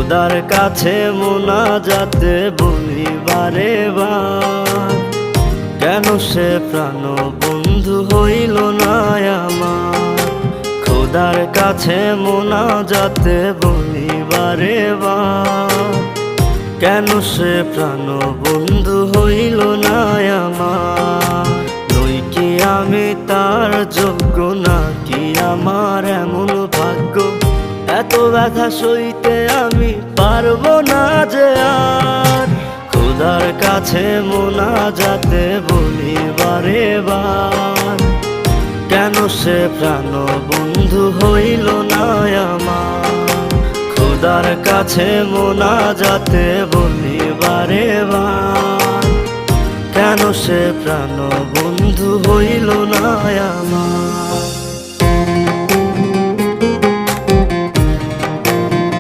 খোদার কাছে মোনাজাতে বলি বারে বার, কেন সে প্রাণ বন্ধু হইল না আমার। খোদার কাছে মোনাজাতে বলি বারে বার, কেন সে প্রাণ বন্ধু হইল না আমার। নই কি আমি তার যোগ্য, নাকি আমার এমন ভাগ্য, এত ব্যথা সইতে আমি পারবো না যে আর। খোদার কাছে মোনাজাতে বলি বারে বার, কেন সে প্রাণ বন্ধু হইল না আমার। খোদার কাছে মোনাজাতে বলি বারে বার, কেন সে প্রাণ বন্ধু হইল না আমার।